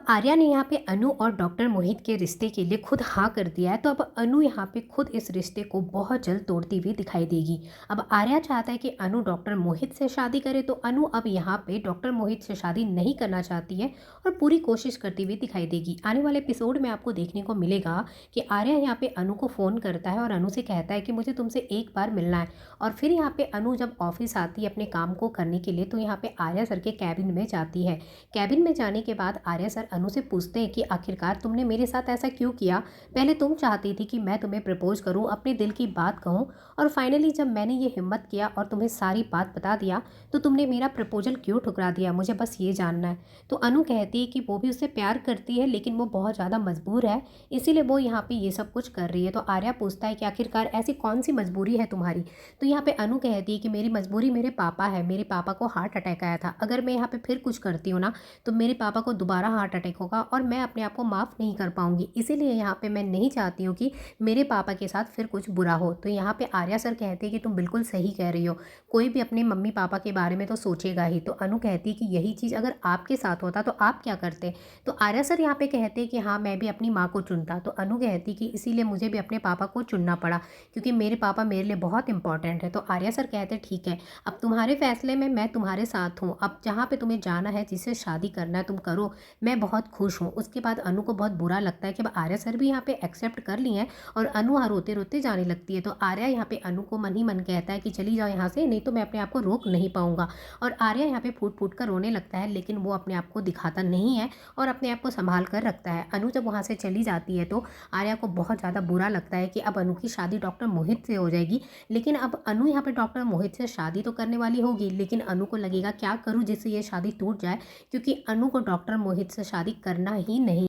आर्या ने यहाँ पे अनु और डॉक्टर मोहित के रिश्ते के लिए खुद हाँ कर दिया है, तो अब अनु यहाँ पे खुद इस रिश्ते को बहुत जल्द तोड़ती हुई दिखाई देगी। अब आर्या चाहता है कि अनु डॉक्टर मोहित से शादी करे, तो अनु अब यहाँ पे डॉक्टर मोहित से शादी नहीं करना चाहती है और पूरी कोशिश करती हुई दिखाई देगी। आने वाले एपिसोड में आपको देखने को मिलेगा कि आर्या यहाँ पे अनु को फ़ोन करता है और अनु से कहता है कि मुझे तुमसे एक बार मिलना है। और फिर यहाँ पे अनु जब ऑफिस आती है अपने काम को करने के लिए, तो यहाँ पे आर्या सर के कैबिन में जाती है। कैबिन में जाने के बाद आर्या सर अनु से पूछते हैं कि आखिरकार तुमने मेरे साथ ऐसा क्यों किया। पहले तुम चाहती थी कि मैं तुम्हें प्रपोज करूं, अपने दिल की बात कहूं, और फाइनली जब मैंने ये हिम्मत किया और तुम्हें सारी बात बता दिया, तो तुमने मेरा प्रपोजल क्यों ठुकरा दिया, मुझे बस ये जानना है। तो अनु कहती है कि वो भी उससे प्यार करती है, लेकिन वो बहुत ज़्यादा मजबूर है, इसीलिए वो यहाँ पे ये सब कुछ कर रही है। तो आर्या पूछता है कि आखिरकार ऐसी कौन सी मजबूरी है तुम्हारी। तो यहाँ पे अनु कहती है कि मेरी मजबूरी मेरे पापा है, मेरे पापा को हार्ट अटैक आया था, अगर मैं यहाँ पे फिर कुछ करती हूँ ना, तो मेरे पापा को दोबारा हार्ट अटैक होगा और मैं अपने आप को माफ़ नहीं कर पाऊंगी। इसीलिए यहाँ पे मैं नहीं चाहती हूँ कि मेरे पापा के साथ फिर कुछ बुरा हो। तो यहाँ पे आर्या सर कहते हैं कि तुम बिल्कुल सही कह रही हो, कोई भी अपने मम्मी पापा के बारे में तो सोचेगा ही। तो अनु कहती है कि यही चीज़ अगर आपके साथ होता तो आप क्या करते। तो आर्या सर यहाँ पे कहते हैं कि हाँ, मैं भी अपनी माँ को चुनता। तो अनु कहती कि इसीलिए मुझे भी अपने पापा को चुनना पड़ा, क्योंकि मेरे पापा मेरे लिए बहुत इंपॉर्टेंट है। तो आर्या सर कहते ठीक है, अब तुम्हारे फैसले में मैं तुम्हारे साथ हूँ, अब जहाँ पे तुम्हें जाना है, जिससे शादी करना है तुम करो, मैं बहुत खुश हूँ। उसके बाद अनु को बहुत बुरा लगता है कि अब आर्या सर भी यहाँ पे एक्सेप्ट कर ली हैं और अनु यहाँ रोते रोते जाने लगती है। तो आर्या यहाँ पे अनु को मन ही मन कहता है कि चली जाओ यहाँ से, नहीं तो मैं अपने आप को रोक नहीं पाऊंगा। और आर्या यहाँ पे फूट फूट कर रोने लगता है, लेकिन वो अपने आप को दिखाता नहीं है और अपने आप को संभाल कर रखता है। अनु जब वहाँ से चली जाती है तो आर्या को बहुत ज़्यादा बुरा लगता है कि अब अनु की शादी डॉक्टर मोहित से हो जाएगी। लेकिन अब अनु यहाँ पे डॉक्टर मोहित से शादी तो करने वाली होगी, लेकिन अनु को लगेगा क्या करूँ जिससे ये शादी टूट जाए, क्योंकि अनु को डॉक्टर मोहित से शादी करना ही नहीं